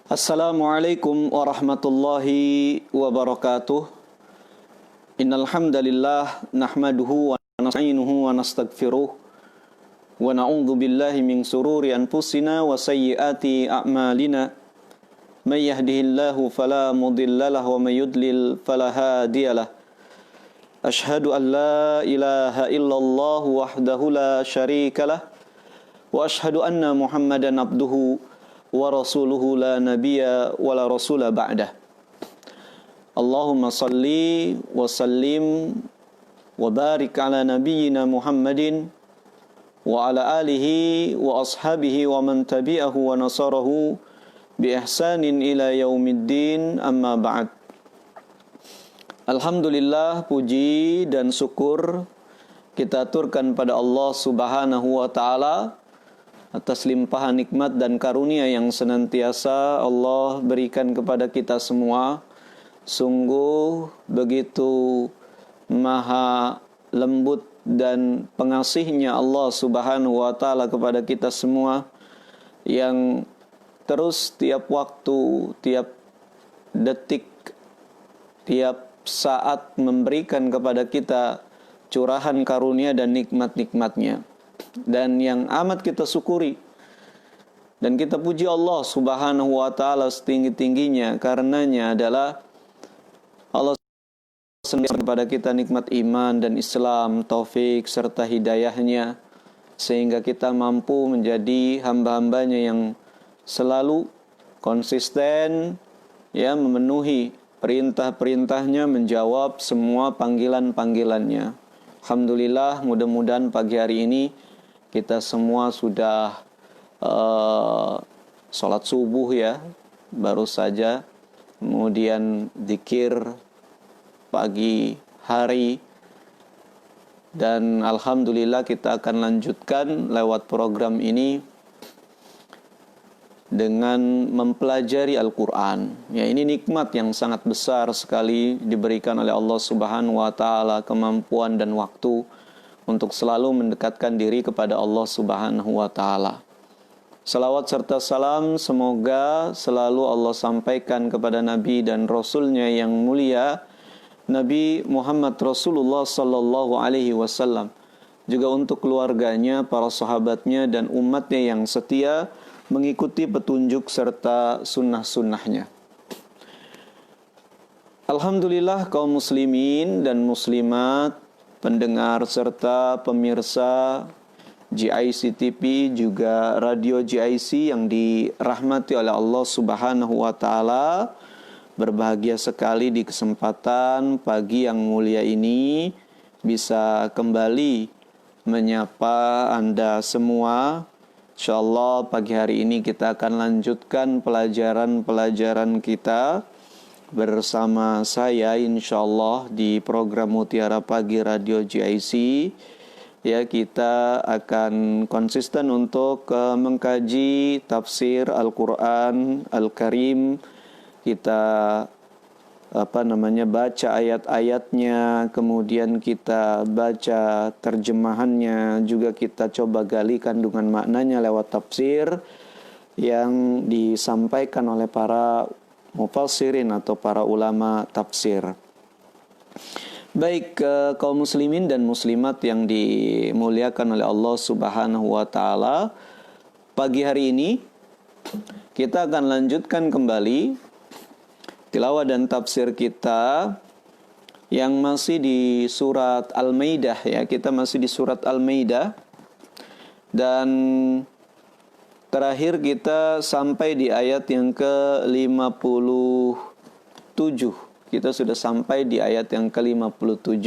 Assalamualaikum warahmatullahi wabarakatuh. Innal hamdalillah nahmaduhu wa nasta'inuhu wa nastaghfiruh wa na'udzu billahi min sururi anfusina wa sayyiati a'malina. May yahdihillahu fala mudhillalah wa may yudlil fala hadiyalah. Ashhadu an la ilaha illallah wahdahu la syarikalah wa ashhadu anna Muhammadan abduhu wa rasuluhu la nabiyya wa la rasula ba'dah. Allahumma salli wa sallim wa barik ala nabiyyina Muhammadin wa ala alihi wa ashabihi wa man tabi'ahu wa nasarahu bi ihsanin ila yaumiddin, amma ba'd. Alhamdulillah, puji dan syukur kita aturkan pada Allah Subhanahu wa taala atas limpahan nikmat dan karunia yang senantiasa Allah berikan kepada kita semua. Sungguh begitu maha lembut dan pengasihnya Allah Subhanahu wa taala kepada kita semua, yang terus tiap waktu, tiap detik, tiap saat memberikan kepada kita curahan karunia dan nikmat-nikmatnya. Dan yang amat kita syukuri dan kita puji Allah Subhanahu wa taala setinggi-tingginya, karenanya adalah Allah sendiri kepada kita nikmat iman dan Islam, taufik serta hidayahnya, sehingga kita mampu menjadi hamba-hambanya yang selalu konsisten memenuhi perintah-perintahnya, menjawab semua panggilan-panggilannya. Alhamdulillah, mudah-mudahan pagi hari ini kita semua sudah sholat subuh baru saja, kemudian zikir pagi hari, dan alhamdulillah kita akan lanjutkan lewat program ini dengan mempelajari Al-Quran. Ini nikmat yang sangat besar sekali diberikan oleh Allah Subhanahu wa taala, kemampuan dan waktu untuk selalu mendekatkan diri kepada Allah Subhanahu wa taala. Salawat serta salam semoga selalu Allah sampaikan kepada Nabi dan Rasulnya yang mulia, Nabi Muhammad Rasulullah sallallahu alaihi wasallam, juga untuk keluarganya, para sahabatnya dan umatnya yang setia mengikuti petunjuk serta sunnah-sunnahnya. Alhamdulillah, kaum muslimin dan muslimat, pendengar serta pemirsa GIC TV, juga radio GIC yang dirahmati oleh Allah Subhanahu wa taala, berbahagia sekali di kesempatan pagi yang mulia ini bisa kembali menyapa Anda semua. InsyaAllah pagi hari ini kita akan lanjutkan pelajaran-pelajaran kita bersama saya InsyaAllah di program Mutiara Pagi Radio GIC. Kita akan konsisten untuk mengkaji tafsir Al-Quran Al-Karim. Kita baca ayat-ayatnya, kemudian kita baca terjemahannya, juga kita coba gali kandungan maknanya lewat tafsir yang disampaikan oleh para mufassirin atau para ulama tafsir. Baik, kaum muslimin dan muslimat yang dimuliakan oleh Allah Subhanahu wa taala, pagi hari ini kita akan lanjutkan kembali tilawah dan tafsir kita yang masih di surat Al-Maidah. Kita masih di surat Al-Maidah, dan terakhir kita sampai di ayat yang ke-57. Kita sudah sampai di ayat yang ke-57.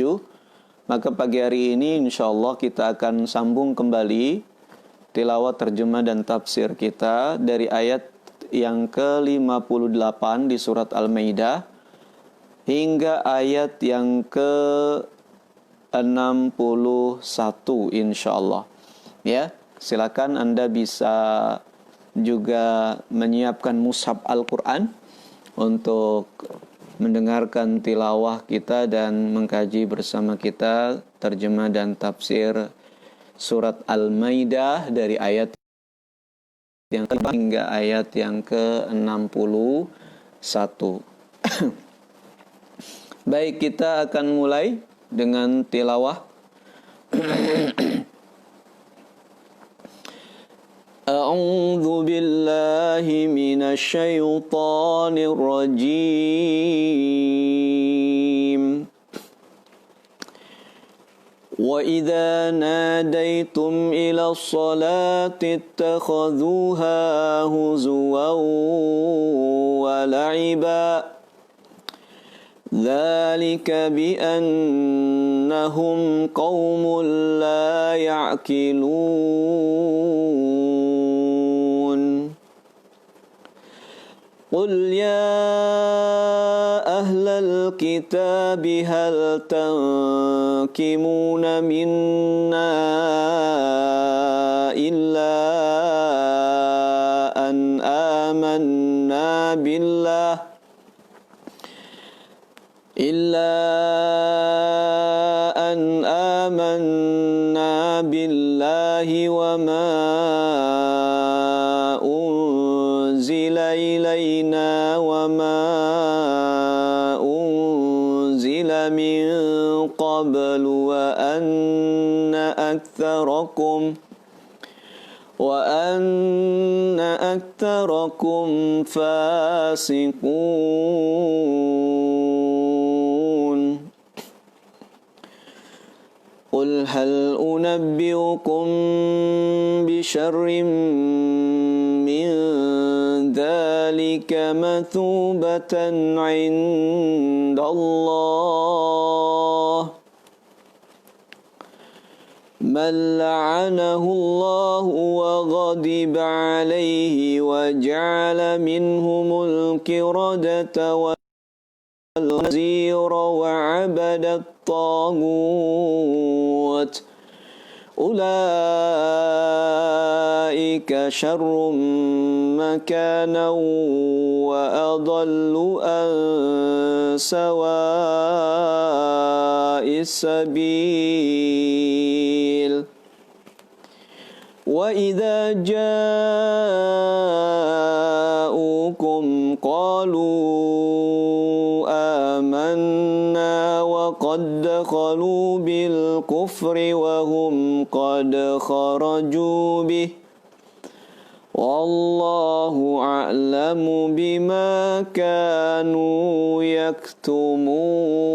Maka pagi hari ini insyaallah kita akan sambung kembali tilawah, terjemah dan tafsir kita dari ayat yang ke-58 di surat Al-Maidah hingga ayat yang ke-61 insyaallah. Silakan Anda bisa juga menyiapkan mushaf Al-Quran untuk mendengarkan tilawah kita dan mengkaji bersama kita terjemah dan tafsir surat Al-Maidah dari ayat yang hingga ayat yang ke-61. Baik, kita akan mulai dengan tilawah. A'udzu billahi minasy syaithanir rajim. وَإِذَا نَادَيْتُمْ إِلَى الصَّلَاةِ اتَّخَذُوهَا هُزُوًا وَلَعِبًا ذَلِكَ بِأَنَّهُمْ قَوْمٌ لَا يَعْقِلُونَ قُلْ يَا أَهْلَ الْكِتَابِ هَلْ تَنْقِمُونَ مِنَّا إِلَّا أَنْ آمَنَّا بِاللَّهِ وَمَا أُنْزِلَ إِلَيْنَا وَمَا أُنْزِلَ مِنْ قَبْلُ وَأَنَّ أَكْثَرَكُمْ فَاسِقُونَ قُلْ هَلْ أُنَبِّئُكُمْ بِشَرٍّ مِّن ذَلِكَ مَثُوبَةً عِندَ اللَّهِ مَن لَّعَنَهُ اللَّهُ وَغَضِبَ عَلَيْهِ وَجَعَلَ مِنْهُمُ الْقِرَدَةَ والخنزير وعبد الطاغوت أولئك شر مكانا وأضل عن سواء السبيل وإذا جاءوكم قالوا آمنا وقد دخلوا بالكفر وهم قد خرجوا به والله أعلم بما كانوا يكتمون.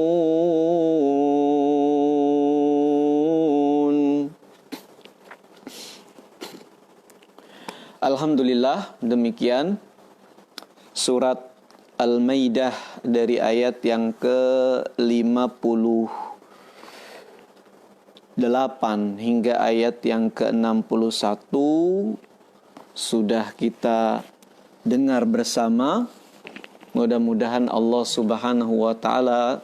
Alhamdulillah, demikian surat Al-Maidah dari ayat yang ke-58 hingga ayat yang ke-61 sudah kita dengar bersama. Mudah-mudahan Allah Subhanahu wa taala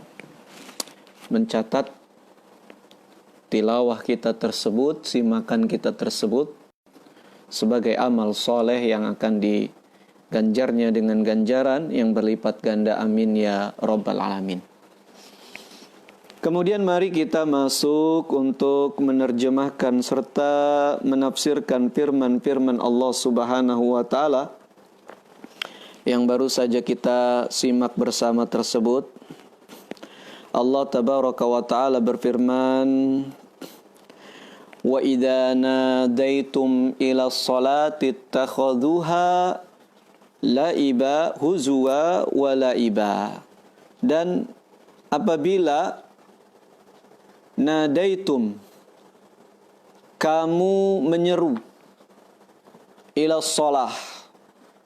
mencatat tilawah kita tersebut, simakan kita tersebut sebagai amal soleh yang akan diganjarnya dengan ganjaran yang berlipat ganda. Amin ya Rabbal Alamin. Kemudian mari kita masuk untuk menerjemahkan serta menafsirkan firman-firman Allah Subhanahu wa taala yang baru saja kita simak bersama tersebut. Allah Tabaraka wa taala berfirman, wa idza nadaitum ila sholati ittakhadhuha laiba huzwa wa laiba. Dan apabila nadaitum, kamu menyeru, ila sholah,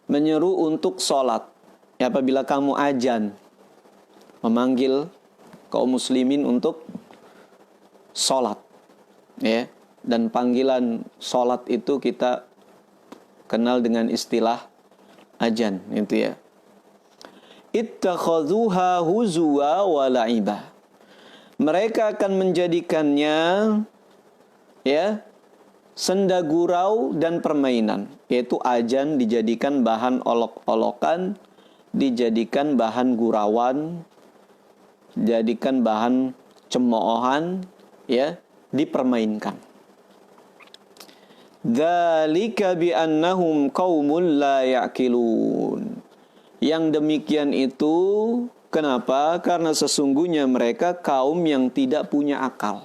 menyeru untuk sholat, ya, apabila kamu azan, memanggil kaum muslimin untuk sholat, ya. Dan panggilan sholat itu kita kenal dengan istilah azan, itu ya. Ittakhadhuha huzwa wa la'iba. Mereka akan menjadikannya, ya, senda gurau dan permainan, yaitu azan dijadikan bahan olok-olokan, dijadikan bahan gurauan, dijadikan bahan cemoohan, ya, dipermainkan. Dzalika bi annahum qaumun la ya'qilun. Yang demikian itu kenapa? Karena sesungguhnya mereka kaum yang tidak punya akal.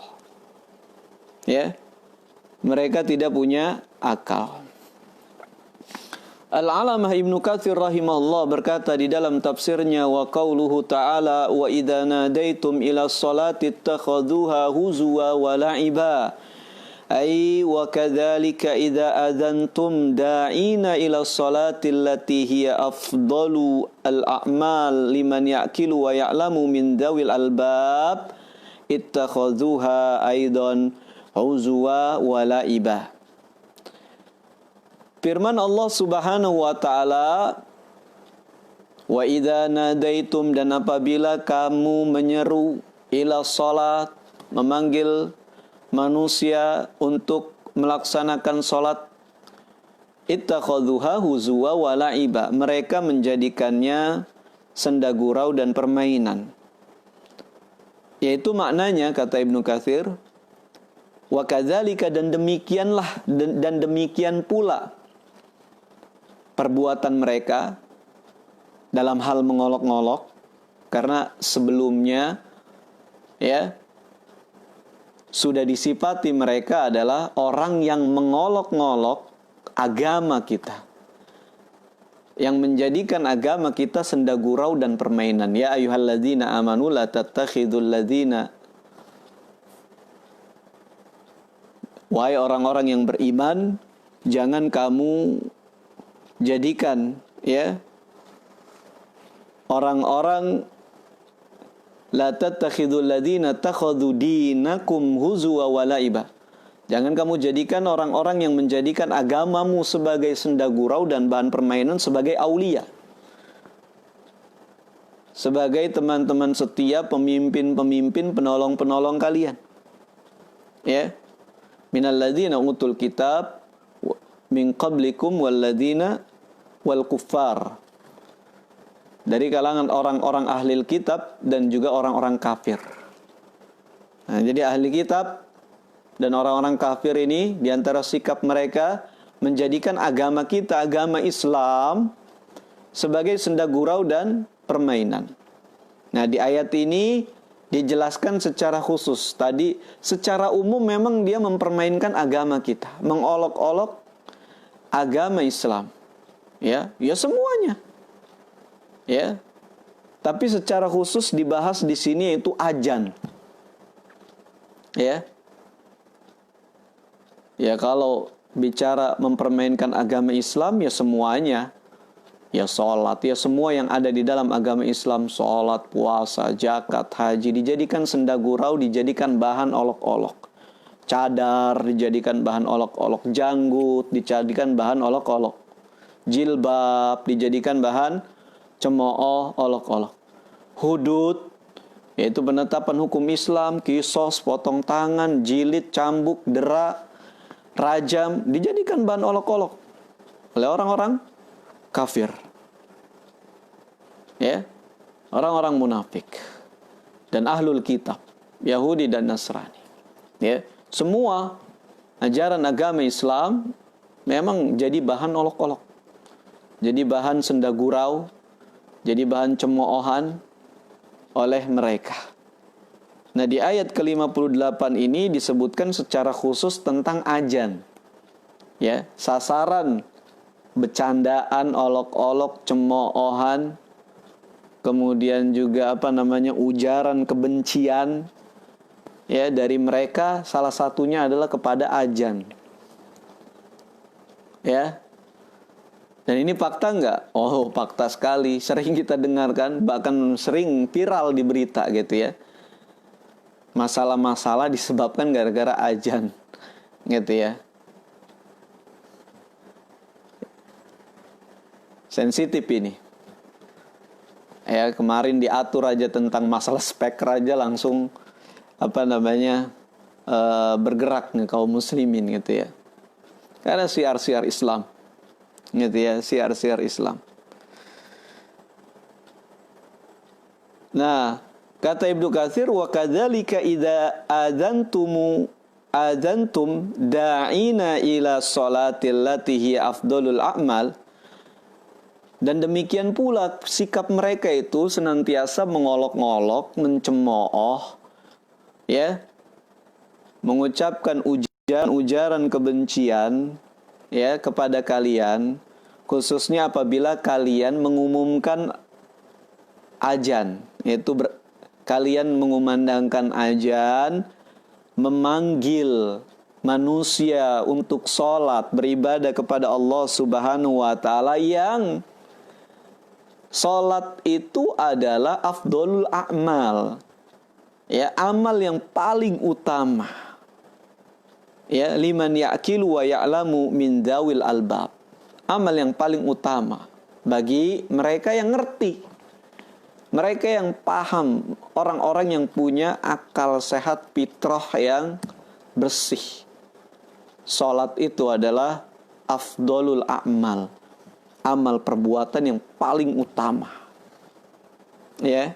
Ya. Mereka tidak punya akal. Al-Alamah Ibnu Katsir rahimahullah berkata di dalam tafsirnya, wa qauluhu ta'ala wa idza nadaitum ila sholati ittakhadhuha huzwa wa la'iba. Ay wa kadzalika idza adzantum da'ina ila sholati allati hiya afdalu al-a'mal liman ya'qilu wa ya'lamu min dawil albab ittakhadhuha aidan huzwa wa la'iba. Firman Allah Subhanahu wa taala, wa idza nadaitum, dan apabila kamu menyeru ila salat, memanggil manusia untuk melaksanakan salat, ittakhadhuha huzwa wa la'iba, mereka menjadikannya senda gurau dan permainan. Yaitu maknanya, kata Ibnu Katsir, wa kadzalika, dan demikianlah dan demikian pula perbuatan mereka dalam hal mengolok-ngolok, karena sebelumnya ya sudah disifati mereka adalah orang yang mengolok-ngolok agama kita, yang menjadikan agama kita senda gurau dan permainan. Ya ayyuhalladzina amanu la tattakhidul ladzina, wahai orang-orang yang beriman, jangan kamu jadikan ya orang-orang, la tattakhidul ladzina takhadhu dinakum huzwa wa la'iba. Jangan kamu jadikan orang-orang yang menjadikan agamamu sebagai senda gurau dan bahan permainan sebagai aulia, sebagai teman-teman setia, pemimpin-pemimpin, penolong-penolong kalian. Ya. Minal ladzina utul kitab min qablikum walladzina wal kuffar, dari kalangan orang-orang ahli kitab dan juga orang-orang kafir. Nah, jadi ahli kitab dan orang-orang kafir ini diantara sikap mereka menjadikan agama kita, agama Islam, sebagai senda gurau dan permainan. Nah, di ayat ini dijelaskan secara khusus. Tadi secara umum memang dia mempermainkan agama kita, mengolok-olok agama Islam. Ya semuanya. Ya. Tapi secara khusus dibahas di sini yaitu azan. Ya. Ya, kalau bicara mempermainkan agama Islam ya semuanya. Ya sholat, ya semua yang ada di dalam agama Islam, sholat, puasa, zakat, haji, dijadikan senda gurau, dijadikan bahan olok-olok. Cadar dijadikan bahan olok-olok, janggut dijadikan bahan olok-olok, jilbab dijadikan bahan cemooh, olok-olok. Hudud, yaitu penetapan hukum Islam, kisos, potong tangan, jilid, cambuk, dera, rajam, dijadikan bahan olok-olok oleh orang-orang kafir. Ya, orang-orang munafik dan ahlul kitab, Yahudi dan Nasrani. Ya, semua ajaran agama Islam memang jadi bahan olok-olok, jadi bahan senda gurau, jadi bahan cemoohan oleh mereka. Nah, di ayat ke-58 ini disebutkan secara khusus tentang azan. Ya, sasaran bercandaan, olok-olok, cemoohan, kemudian juga ujaran kebencian ya dari mereka, salah satunya adalah kepada azan. Ya. Dan ini fakta enggak? Oh, fakta sekali. Sering kita dengarkan, bahkan sering viral di berita gitu ya. Masalah-masalah disebabkan gara-gara azan. Gitu ya. Sensitif ini. Ya, kemarin diatur aja tentang masalah speaker aja langsung bergerak nih kaum muslimin gitu ya. Karena siar-siar Islam. Gitu ya, siar-siar Islam. Nah, kata Ibnu Katsir, wa kadzalika idza adzantumu adzantum da'ina ila sholatil lati hiya afdalul a'mal. Dan demikian pula sikap mereka itu senantiasa mengolok-ngolok, mencemooh, ya, mengucapkan ujaran kebencian, ya, kepada kalian, khususnya apabila kalian mengumumkan azan, yaitu kalian mengumandangkan azan, memanggil manusia untuk sholat, beribadah kepada Allah Subhanahu wa Ta'ala, yang sholat itu adalah afdolul a'mal, ya, amal yang paling utama, ya, liman ya'kilu wa ya'lamu min dzawil albab, amal yang paling utama bagi mereka yang ngerti, mereka yang paham, orang-orang yang punya akal sehat, fitrah yang bersih. Sholat itu adalah afdolul a'mal, amal perbuatan yang paling utama, ya.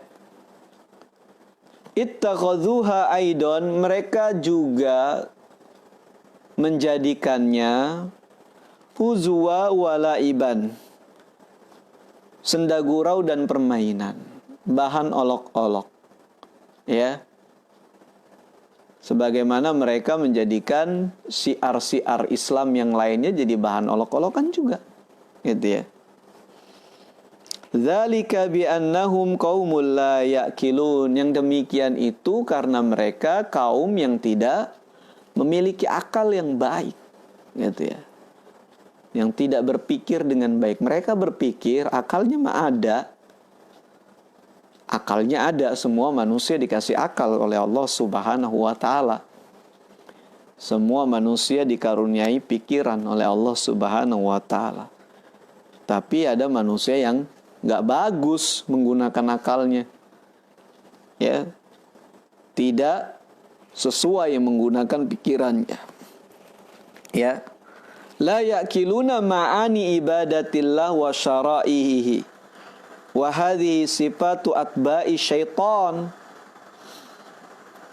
Ittakhadhuha aidon, mereka juga menjadikannya huzwa walaiban, senda gurau dan permainan, bahan olok-olok, ya. Sebagaimana mereka menjadikan syiar-syiar Islam yang lainnya jadi bahan olok-olokan juga, gitu ya. Dzalika bi annahum qaumul la ya'qilun, yang demikian itu karena mereka kaum yang tidak memiliki akal yang baik, gitu ya. Yang tidak berpikir dengan baik. Mereka berpikir akalnya mah ada. Akalnya ada, semua manusia dikasih akal oleh Allah Subhanahu wa Ta'ala. Semua manusia dikaruniai pikiran oleh Allah Subhanahu wa Ta'ala. Tapi ada manusia yang gak bagus menggunakan akalnya, ya, tidak sesuai menggunakan pikirannya, ya. La ya'kiluna ma'ani ibadatillah wa syara'ihi wa hadhihi sifatu atba'i syaitan.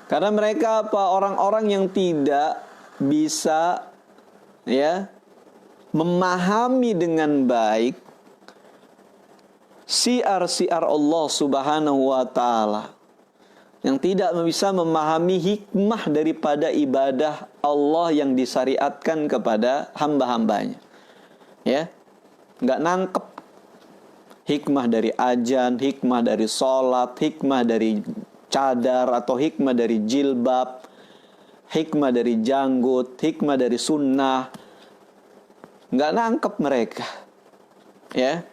Karena mereka apa? Orang-orang yang tidak bisa, ya, memahami dengan baik syiar-syiar Allah Subhanahu wa Ta'ala, yang tidak bisa memahami hikmah daripada ibadah Allah yang disyariatkan kepada hamba-hambanya, ya, nggak nangkep hikmah dari azan, hikmah dari sholat, hikmah dari cadar atau hikmah dari jilbab, hikmah dari janggut, hikmah dari sunnah, nggak nangkep mereka, ya,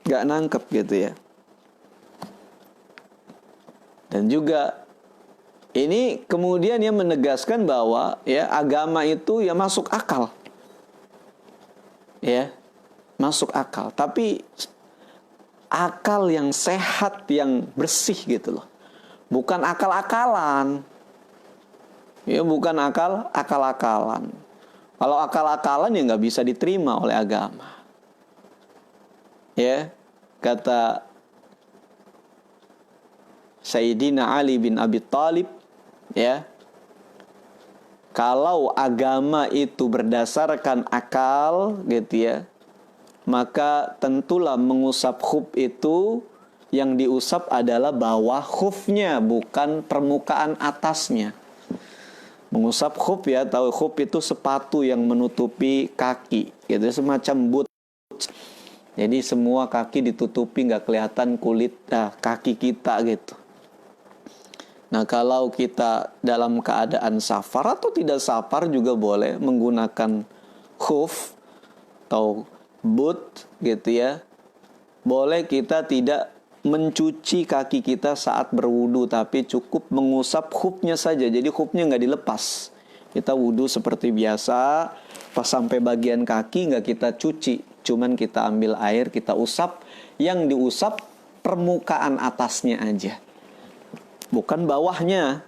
nggak nangkep gitu ya. Dan juga ini kemudian yang menegaskan bahwa, ya, agama itu ya masuk akal, ya, masuk akal, tapi akal yang sehat, yang bersih gitu loh, bukan akal-akalan, ya, bukan akal-akalan. Kalau akal-akalan ya nggak bisa diterima oleh agama, ya. Kata Sayyidina Ali bin Abi Thalib, ya, kalau agama itu berdasarkan akal, gitu ya, maka tentulah mengusap khuf itu, yang diusap adalah bawah khufnya, bukan permukaan atasnya. Mengusap khuf, ya, tahu khuf itu sepatu yang menutupi kaki, gitu, semacam boot. Jadi semua kaki ditutupi, nggak kelihatan kulit kaki kita gitu. Nah, kalau kita dalam keadaan safar atau tidak safar juga boleh menggunakan khuf atau boot, gitu ya. Boleh kita tidak mencuci kaki kita saat berwudu, tapi cukup mengusap khufnya saja. Jadi khufnya nggak dilepas. Kita wudu seperti biasa, pas sampai bagian kaki nggak kita cuci, cuman kita ambil air, kita usap. Yang diusap permukaan atasnya aja, bukan bawahnya.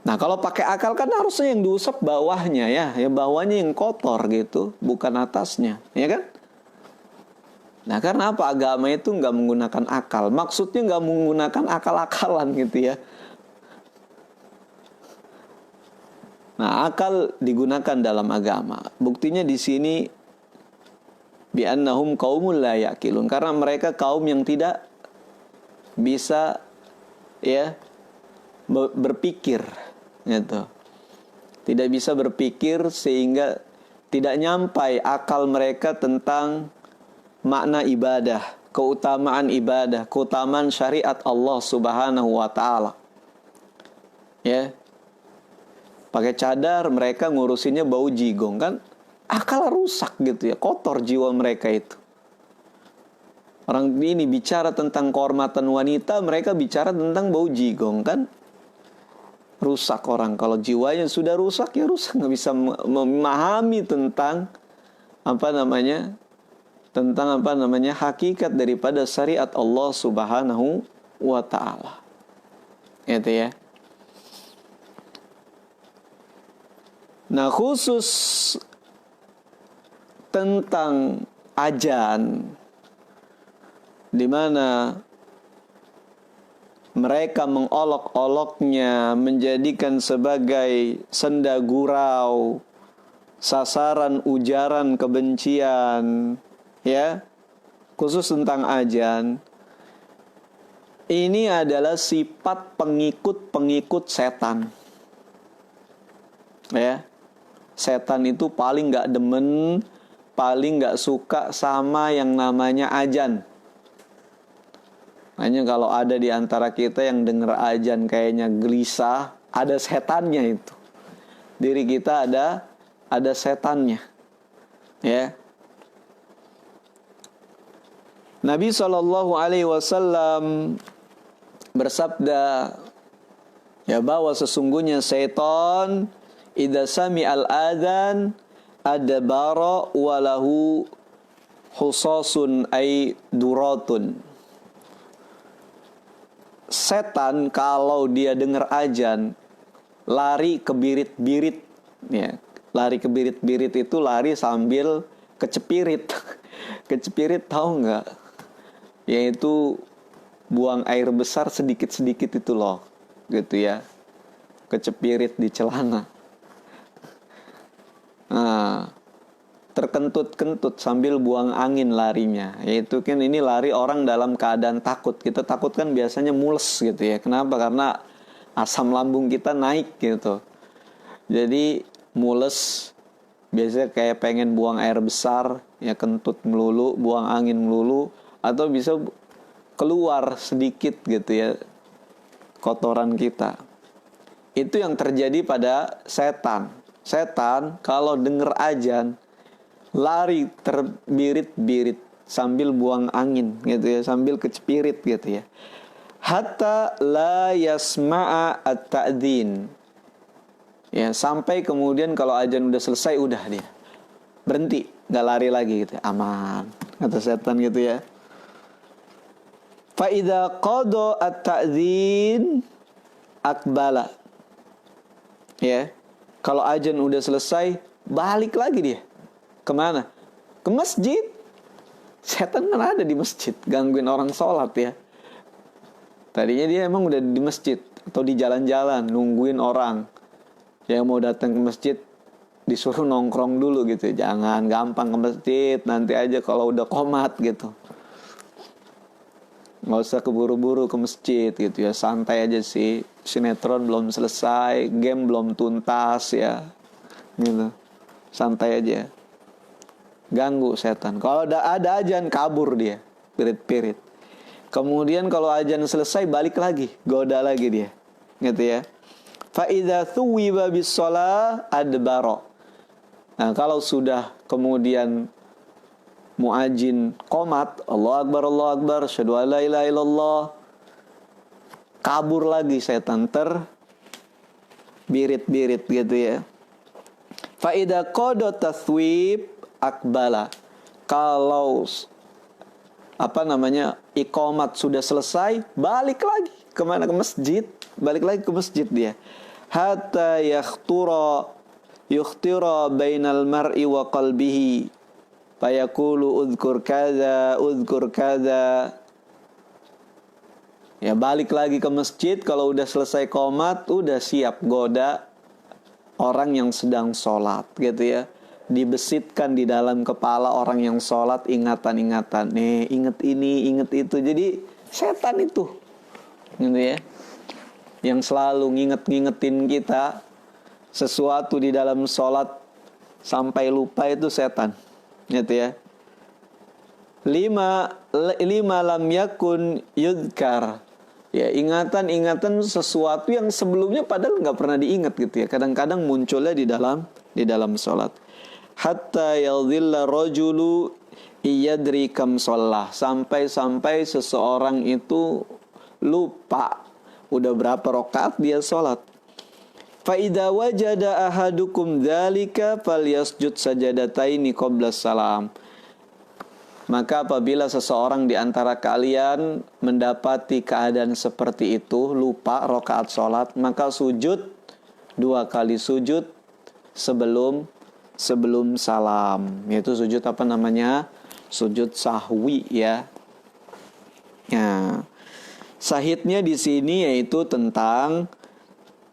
Nah, kalau pakai akal kan harusnya yang diusap bawahnya, ya bawahnya yang kotor gitu, bukan atasnya, ya kan? Nah, karena apa? Agama itu nggak menggunakan akal. Maksudnya nggak menggunakan akal-akalan gitu ya. Nah, akal digunakan dalam agama. Buktinya di sini bi'annahum qaumul la yaqilun, karena mereka kaum yang tidak bisa ya berpikir gitu. Tidak bisa berpikir sehingga tidak nyampai akal mereka tentang makna ibadah, keutamaan ibadah, keutamaan syariat Allah Subhanahu wa taala. Ya. Pakai cadar, mereka ngurusinnya bau jigong, kan akal rusak gitu ya, kotor jiwa mereka itu. Orang ini bicara tentang kehormatan wanita, mereka bicara tentang bau jigong, kan rusak orang. Kalau jiwanya sudah rusak, ya rusak, nggak bisa memahami tentang hakikat daripada syariat Allah Subhanahu wa taala. Gitu ya. Nah, khusus tentang ajan, di mana mereka mengolok-oloknya, menjadikan sebagai senda gurau, sasaran ujaran kebencian, ya, khusus tentang ajan. Ini adalah sifat pengikut-pengikut setan. Ya. Setan itu paling gak demen, paling gak suka sama yang namanya ajan. Hanya kalau ada di antara kita yang dengar ajan kayaknya gelisah, ada setannya itu. Diri kita ada setannya. Ya. Nabi SAW bersabda ya, bahwa sesungguhnya setan idza sami'al adzan adbara walahu husasun ay duratun. Setan kalau dia dengar ajan lari ke birit-birit ya. Lari ke birit-birit itu lari sambil kecepirit. Kecepirit tahu enggak? Yaitu buang air besar sedikit-sedikit itu loh. Gitu ya. Kecepirit di celana. Nah, terkentut-kentut sambil buang angin larinya. Yaitu kan ini lari orang dalam keadaan takut. Kita takut kan biasanya mules gitu ya. Kenapa? Karena asam lambung kita naik gitu. Jadi mules, biasanya kayak pengen buang air besar, ya kentut melulu, buang angin melulu, atau bisa keluar sedikit gitu ya kotoran kita. Itu yang terjadi pada setan. Setan kalau dengar ajan lari terbirit-birit sambil buang angin gitu ya, sambil kecepirit gitu ya. Hatta la yasma'a at-ta'dzin. Ya, sampai kemudian kalau ajan udah selesai udah dia berhenti, nggak lari lagi gitu, aman kata setan gitu ya. Fa idza qada at-ta'dzin akbala. Ya. Kalau ajan udah selesai, balik lagi dia. Kemana? Ke masjid. Setan kan ada di masjid, gangguin orang sholat ya. Tadinya dia emang udah di masjid atau di jalan-jalan, nungguin orang yang mau datang ke masjid, disuruh nongkrong dulu gitu. Jangan gampang ke masjid, nanti aja kalau udah qomat gitu. Nggak usah keburu-buru ke masjid gitu ya, santai aja sih. Sinetron belum selesai, game belum tuntas ya, gitu. Santai aja. Ganggu setan. Kalau ada ajan kabur dia, pirit-pirit. Kemudian kalau ajan selesai balik lagi, goda lagi dia, gitu ya. Fa idza thuwiba bis shalah adbara. Nah, kalau sudah kemudian muadzin qomat, Allahu Akbar, asyhadu an la ilaha illallah, kabur lagi setan birit-birit gitu ya. Fa idza qada tathwib akbala. Kalau iqamat sudah selesai, balik lagi kemana? Ke masjid, balik lagi ke masjid dia. Hatta yukhtira bainal mar'i wa qalbihi fayaqulu udhkur kadza. Ya, balik lagi ke masjid kalau udah selesai qomat, udah siap goda orang yang sedang sholat gitu ya. Dibesitkan di dalam kepala orang yang sholat ingatan-ingatan. Ingat ini, ingat itu. Jadi setan itu gitu ya, yang selalu ngingetin kita sesuatu di dalam sholat sampai lupa, itu setan gitu ya. Lima lam yakun yudkar, ya, ingatan-ingatan sesuatu yang sebelumnya padahal nggak pernah diingat gitu ya. Kadang-kadang munculnya di dalam sholat. Hatta yadhilla rajulu iyadri kam sholah, sampai seseorang itu lupa udah berapa rakaat dia sholat. Fa idza wajada ahadukum dzalika falyasjud sajadataini qabla salam. Maka apabila seseorang di antara kalian mendapati keadaan seperti itu, lupa rakaat sholat, maka sujud 2 kali sujud sebelum salam. Yaitu sujud apa namanya? Sujud sahwi ya. Nah, sahidnya di sini yaitu tentang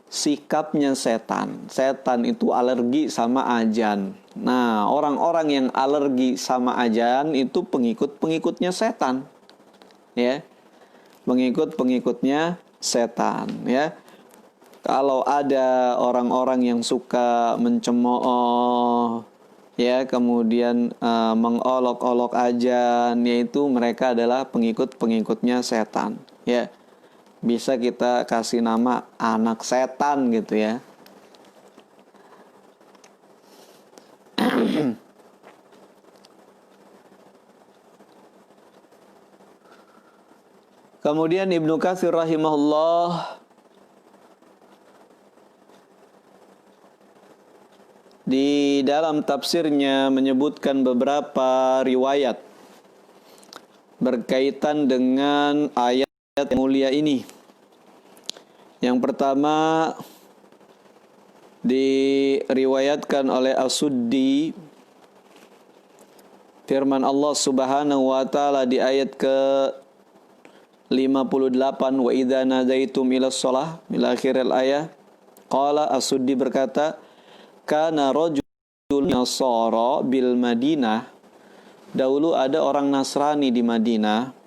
sikapnya setan. Setan itu alergi sama azan. Nah, orang-orang yang alergi sama azan itu pengikut-pengikutnya setan. Ya. Pengikut-pengikutnya setan, ya. Kalau ada orang-orang yang suka mencemooh, ya, kemudian mengolok-olok azan, yaitu mereka adalah pengikut-pengikutnya setan, ya. Bisa kita kasih nama anak setan gitu ya. Kemudian Ibnu Katsir rahimahullah di dalam tafsirnya menyebutkan beberapa riwayat berkaitan dengan ayat yang mulia ini. Yang pertama diriwayatkan oleh As-Suddi, firman Allah Subhanahu wa taala di ayat ke 58, wa idza nadaitum ila shalah, ila akhiril ayat. Qala As-Suddi berkata, kana rajulun nasara bil Madinah, dahulu ada orang Nasrani di Madinah.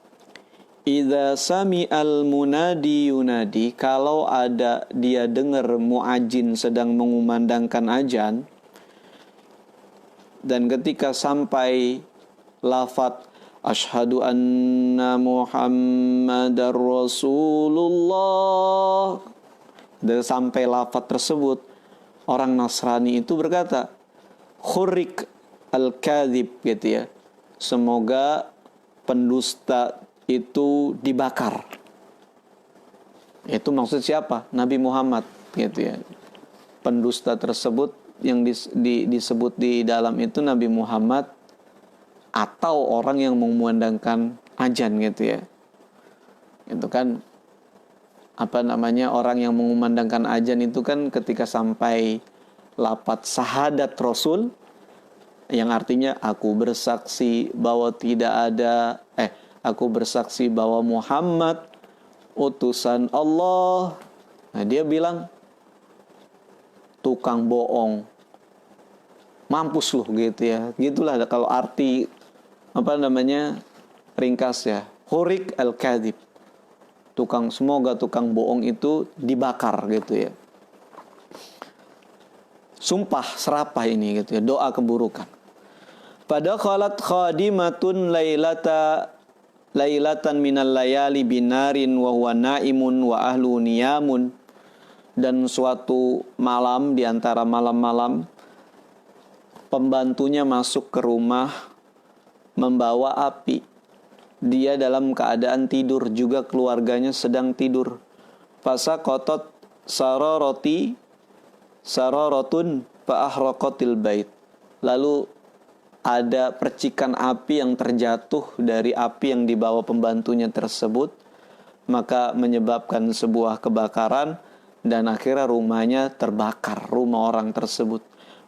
Idza sami'al munadi yunadi, kalau ada dia dengar muadzin sedang mengumandangkan azan, dan ketika sampai lafaz asyhadu anna Muhammadar Rasulullah, dan sampai lafaz tersebut, orang Nasrani itu berkata, khurrik al-kadzib gitu ya. Semoga pendusta itu dibakar. Itu maksud siapa? Nabi Muhammad gitu ya. Pendusta tersebut yang disebut di dalam itu Nabi Muhammad atau orang yang mengumandangkan azan gitu ya. Itu kan apa namanya, orang yang mengumandangkan azan itu kan ketika sampai lafaz syahadat Rasul, yang artinya aku bersaksi bahwa aku bersaksi bahwa Muhammad utusan Allah. Nah, dia bilang tukang bohong, mampus lu gitu ya. Gitulah kalau arti apa namanya ringkas ya. Hurik al-kadhib. Semoga tukang bohong itu dibakar gitu ya. Sumpah serapah ini gitu ya, doa keburukan. Pada khalat khadimatun lailatan minal layali binarin wa huwa naimun wa ahlu niyamun. Dan suatu malam di antara malam-malam, pembantunya masuk ke rumah membawa api. Dia dalam keadaan tidur, juga keluarganya sedang tidur. Fasaqatat sararotun fa'ahraqatil bait. Lalu ada percikan api yang terjatuh dari api yang dibawa pembantunya tersebut, maka menyebabkan sebuah kebakaran dan akhirnya rumahnya terbakar, rumah orang tersebut.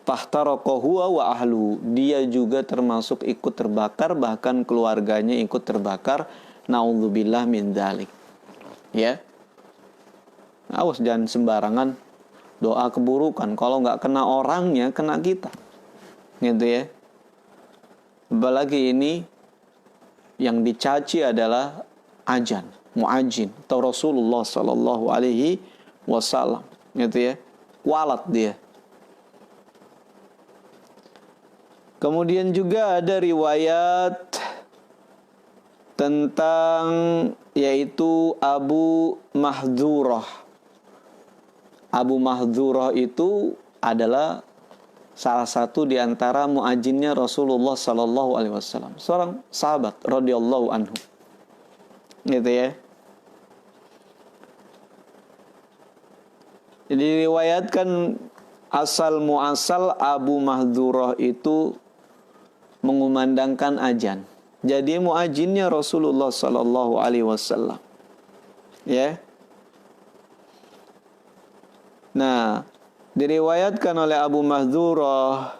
Fahtaraqa huwa wa ahlu, dia juga termasuk ikut terbakar, bahkan keluarganya ikut terbakar. Naudzubillah min dzalik. Ya. Awas jangan sembarangan doa keburukan. Kalau nggak kena orangnya, kena kita. Gitu ya. Apalagi ini yang dicaci adalah ajan, muajin atau Rasulullah sallallahu alaihi wasallam. Gitu ya. Kualat dia. Kemudian juga ada riwayat tentang yaitu Abu Mahdhurah. Abu Mahdhurah itu adalah salah satu di antara muajinnya Rasulullah sallallahu alaihi wasallam, seorang sahabat radhiyallahu anhu. Gitu ya. Jadi diriwayatkan asal muasal Abu Mahdhurah itu mengumandangkan azan. Jadi muajinnya Rasulullah sallallahu alaihi wasallam. Ya. Nah, diriwayatkan oleh Abu Mahdhurah,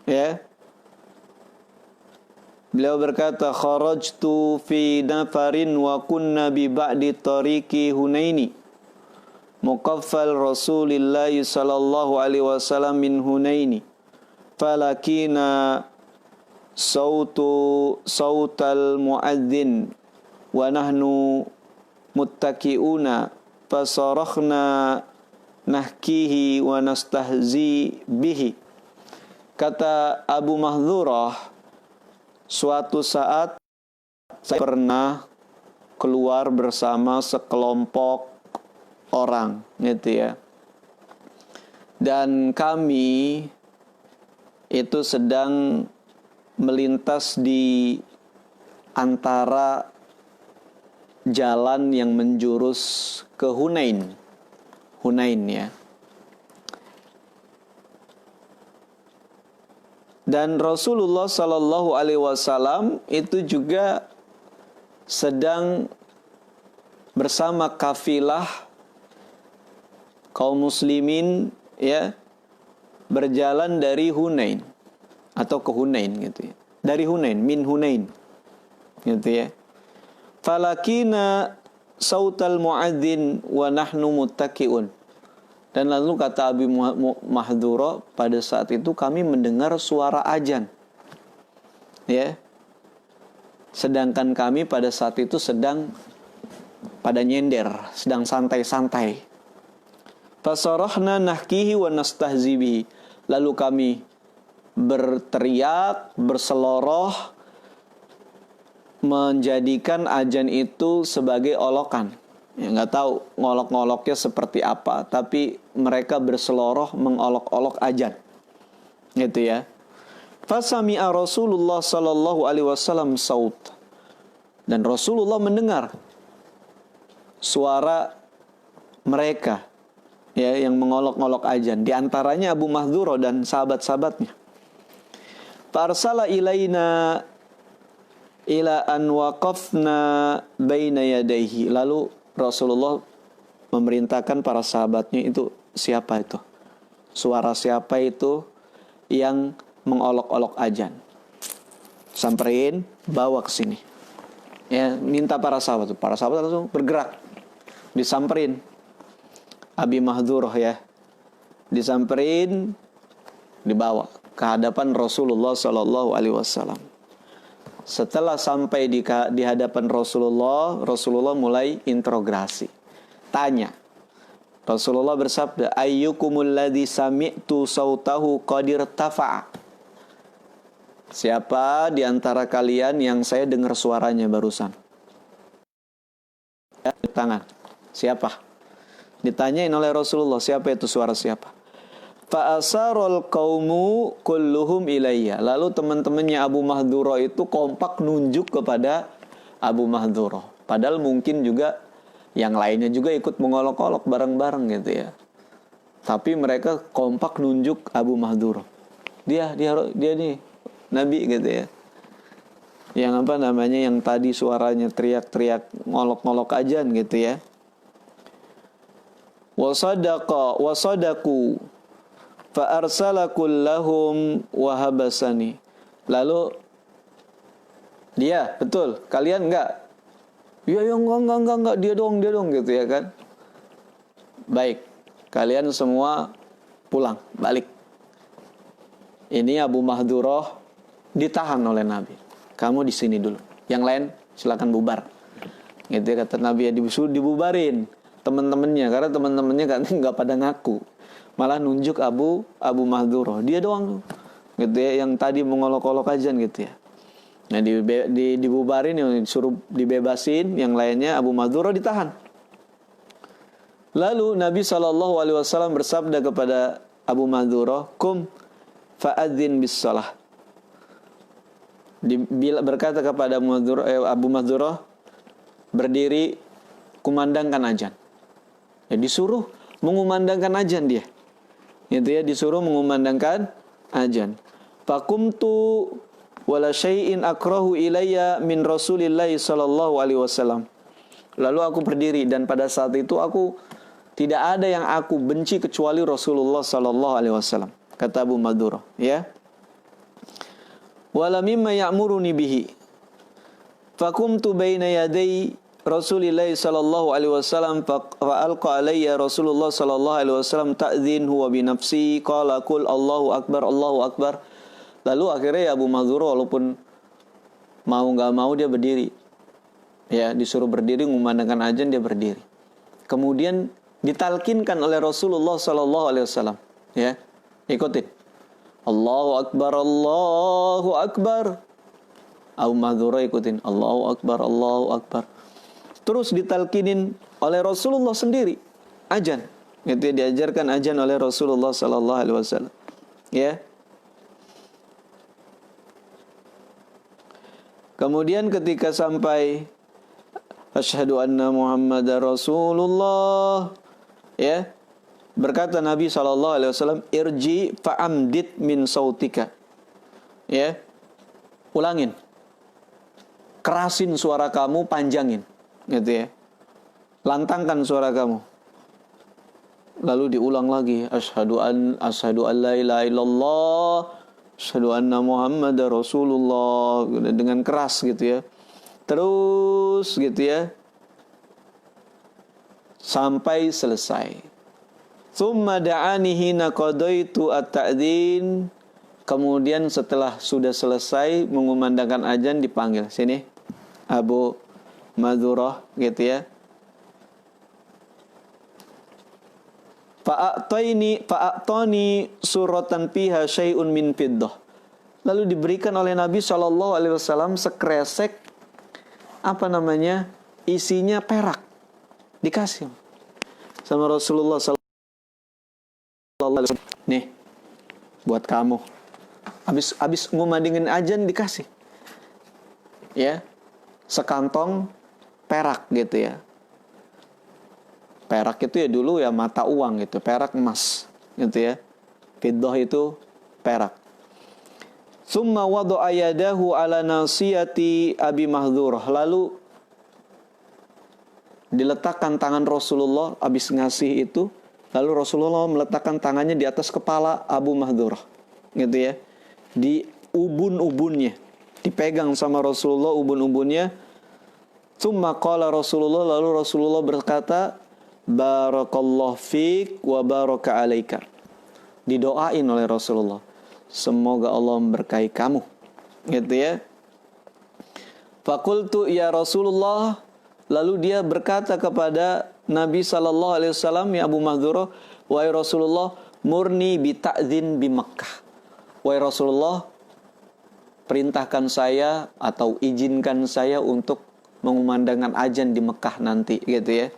ya. Beliau berkata, "Kharajtu fi nafarin wa kunna bi ba'di tariqi Hunaini. Muqaffal Rasulillah sallallahu alaihi wasallam min Hunaini. Falakina sautal muadzin wa nahnu muttaqiuna fasarakhna nahkihi wa nastahzi bihi." Kata Abu Mahdhurah, suatu saat saya pernah keluar bersama sekelompok orang, gitu ya. Dan kami itu sedang melintas di antara jalan yang menjurus ke Hunain. Hunain ya. Dan Rasulullah sallallahu alaihi wasallam itu juga sedang bersama kafilah kaum muslimin ya, berjalan dari Hunain atau ke Hunain gitu ya. Dari Hunain, min Hunain. Gitu ya. Falakina sautal muadzin wa nahnu muttaqiun. Dan lalu kata Abi Mahdhurah, pada saat itu kami mendengar suara azan. Ya. Sedangkan kami pada saat itu sedang pada nyender, sedang santai-santai. Fasarahna nahkihi wa nastahzibihi. Lalu kami berteriak, berseloroh, menjadikan azan itu sebagai olokan. Ya, nggak tahu ngolok-ngoloknya seperti apa, tapi mereka berseloroh mengolok-olok azan. Gitu ya. Fasami'a Rasulullah sallallahu alaihi wasallam saut. Dan Rasulullah mendengar suara mereka, ya, yang mengolok-olok azan, di antaranya Abu Mahdhurah dan sahabat-sahabatnya. Farsala ilaina ila an waqafna baina yadayhi. Lalu Rasulullah memerintahkan para sahabatnya, itu siapa itu? Suara siapa itu yang mengolok-olok azan? Samperin, bawa ke sini. Ya, minta para sahabat. Para sahabat langsung bergerak. Disamperin Abi Mahdhurah ya. Disamperin, dibawa ke hadapan Rasulullah sallallahu alaihi wasallam. Setelah sampai di hadapan Rasulullah, Rasulullah mulai interogasi. Tanya. Rasulullah bersabda, "Ayyukumul ladzi sami'tu sautahu qad irtafa'a?" Siapa di antara kalian yang saya dengar suaranya barusan? Ya, tangan. Siapa? Ditanyain oleh Rasulullah, siapa itu, suara siapa? Fa'asarul qaumu kulluhum ilayya. Lalu teman-temannya Abu Mahdhurah itu kompak nunjuk kepada Abu Mahdhurah. Padahal mungkin juga yang lainnya juga ikut mengolok-olok bareng-bareng gitu ya. Tapi mereka kompak nunjuk Abu Mahdhurah. Dia nih Nabi gitu ya. Yang apa namanya, yang tadi suaranya teriak-teriak ngolok-ngolok azan gitu ya. Wasadaku fa'arsala lahum wahabasani. Lalu dia, betul, kalian enggak? Ya enggak, dia dong gitu ya kan. Baik, kalian semua pulang, balik. Ini Abu Mahdurah ditahan oleh Nabi. Kamu di sini dulu. Yang lain silakan bubar. Gitu ya, kata Nabi, ya dibubarin teman-temannya, karena teman-temannya kan nggak pada ngaku. Malah nunjuk Abu Mahdurah. Dia doang gitu ya, yang tadi mengolok-olok ajan gitu ya. Nah, dibubarin, yang disuruh dibebasin, yang lainnya Abu Mahdurah ditahan. Lalu Nabi SAW bersabda kepada Abu Mahdurah, "Kum fa'adzin bis salah." Berkata kepada Abu Mahdurah, berdiri, kumandangkan azan. Ya, disuruh mengumandangkan azan dia. Gitu ya, disuruh mengumandangkan azan. Faqumtu wala syai'in akrahu ilayya min Rasulillah sallallahu alaihi wasallam. Lalu aku berdiri, dan pada saat itu aku tidak ada yang aku benci kecuali Rasulullah sallallahu alaihi wasallam. Kata Abu Mahdurah, ya. Wala mimma ya'muruni bihi. Faqumtu baina yaday Rasulillah sallallahu alaihi wasallam fa alqa alayya Rasulullah sallallahu alaihi wasallam ta'dhin huwa bi nafsi qala qul Allahu akbar Allahu akbar. Lalu akhirnya Abu Mahdurah walaupun mau enggak mau dia berdiri. Ya, disuruh berdiri mengumandangkan azan, dia berdiri. Kemudian ditalkinkan oleh Rasulullah sallallahu alaihi wasallam, ya. Ikutin. Allahu akbar Allahu akbar. Abu Mahdurah ikutin Allahu akbar Allahu akbar. Terus ditalkinin oleh Rasulullah sendiri azan. Itu diajarkan azan oleh Rasulullah sallallahu alaihi wasallam. Ya. Kemudian ketika sampai asyhadu anna Muhammadar Rasulullah, ya, berkata Nabi sallallahu alaihi wasallam, irji fa'amdid min sautika. Ya. Ulangin. Kerasin suara kamu, panjangin. Gitu ya. Lantangkan suara kamu. Lalu diulang lagi, asyhadu an la ilaha illallah, asyhadu anna Muhammadar Rasulullah, dengan keras gitu ya. Terus gitu ya. Sampai selesai. Tsumma da'ani hina qadaitu at-ta'dzin. Kemudian setelah sudah selesai mengumandangkan azan, dipanggil. Sini Abu Mahdurah gitu ya. Fa'atani suratan fiha syai'un min fiddah. Lalu diberikan oleh Nabi sallallahu alaihi wasallam sekresek isinya perak. Dikasih sama Rasulullah sallallahu alaihi wasallam. Nih, buat kamu. Habis ngumandangin azan dikasih. Ya. Sekantong perak gitu ya. Perak itu ya dulu ya mata uang gitu, perak emas gitu ya. Fiddah itu perak. Tsumma wada'a yadahu ala nasiyati Abi Mahdurah. Lalu diletakkan tangan Rasulullah habis ngasih itu, lalu Rasulullah meletakkan tangannya di atas kepala Abu Mahdurah. Gitu ya. Di ubun-ubunnya. Dipegang sama Rasulullah ubun-ubunnya. Tsumma qala Rasulullah, lalu Rasulullah berkata, barakallahu fik wa baraka alaika. Didoain oleh Rasulullah, semoga Allah memberkahi kamu. Gitu ya. Faqultu ya Rasulullah, lalu dia berkata kepada Nabi sallallahu alaihi wasallam, ya Abu Mahdurah, wahai Rasulullah, murni bi ta'dzin bi Makkah. Wahai Rasulullah, perintahkan saya atau izinkan saya untuk mengumandangkan azan di Mekah nanti, gitu ya.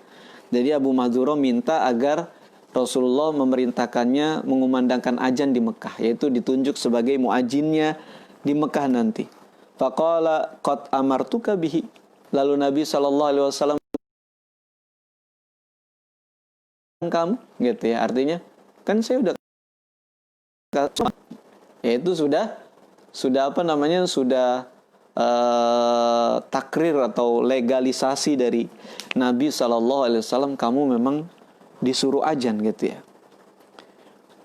Jadi Abu Mahdurah minta agar Rasulullah memerintahkannya mengumandangkan azan di Mekah, yaitu ditunjuk sebagai muadzinnya di Mekah nanti. Faqala qad amartuka bihi. Lalu Nabi sallallahu alaihi wasallam kamu, gitu ya. Artinya kan saya udah yaitu sudah takrir atau legalisasi dari Nabi SAW, kamu memang disuruh azan gitu ya.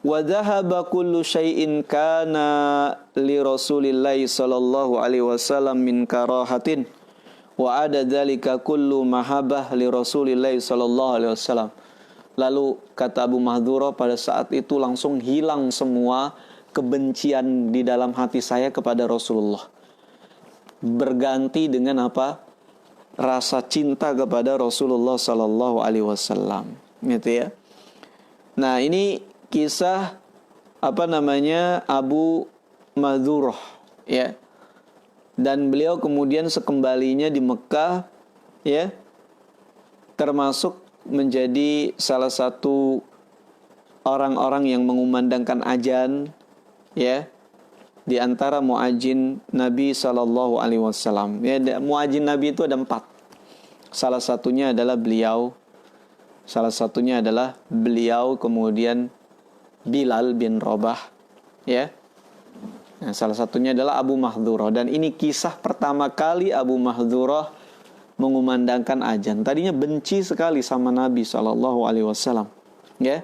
Wa dhahaba kullu syai'in kana li Rasulillah sallallahu alaihi wasallam min karahatin wa ada dzalika kullu mahabbah li Rasulillah sallallahu alaihi wasallam. Lalu kata Abu Mahdhurah, pada saat itu langsung hilang semua kebencian di dalam hati saya kepada Rasulullah. Berganti dengan apa? Rasa cinta kepada Rasulullah sallallahu alaihi wasallam. Gitu ya. Nah, ini kisah Abu Mahdhurah ya. Dan beliau kemudian sekembalinya di Mekah ya, termasuk menjadi salah satu orang-orang yang mengumandangkan azan ya, di antara muadzin Nabi sallallahu alaihi wasallam. Ya, muadzin Nabi itu ada 4. Salah satunya adalah beliau, kemudian Bilal bin Rabah ya. Nah, salah satunya adalah Abu Mahdhurah, dan ini kisah pertama kali Abu Mahdhurah mengumandangkan azan. Tadinya benci sekali sama Nabi sallallahu alaihi wasallam ya.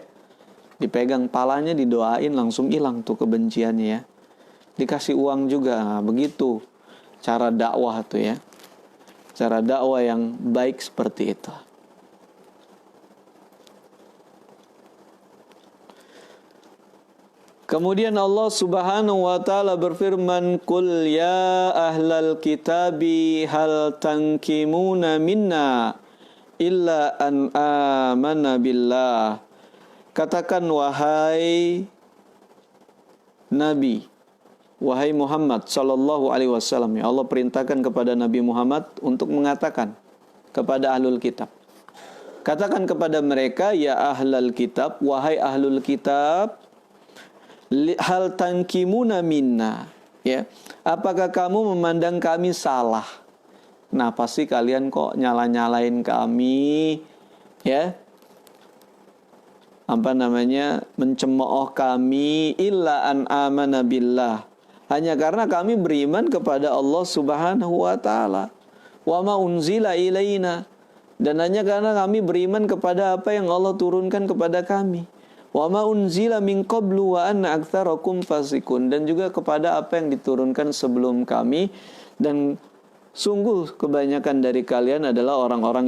Dipegang palanya, didoain, langsung hilang tuh kebenciannya ya. Dikasih uang juga. Nah, begitu cara dakwah tuh ya. Cara dakwah yang baik seperti itu. Kemudian Allah Subhanahu wa taala berfirman, "Qul ya ahlal kitabi hal tankimuna minna illa an amana billah." Katakan wahai Nabi, wahai Muhammad sallallahu alaihi wasallam, ya Allah perintahkan kepada Nabi Muhammad untuk mengatakan kepada ahlul kitab. Katakan kepada mereka, ya ahlal kitab, wahai ahlul kitab, hal tankimuna minna ya, apakah kamu memandang kami salah? Kenapa sih kalian kok nyala-nyalain kami ya, mencemooh kami, illa an amana billah, hanya karena kami beriman kepada Allah Subhanahu wa taala, wa ma unzila ilaina, dan hanya karena kami beriman kepada apa yang Allah turunkan kepada kami, wa ma unzila min qablu wa anna aktsarakum fasikun, dan juga kepada apa yang diturunkan sebelum kami, dan sungguh kebanyakan dari kalian adalah orang-orang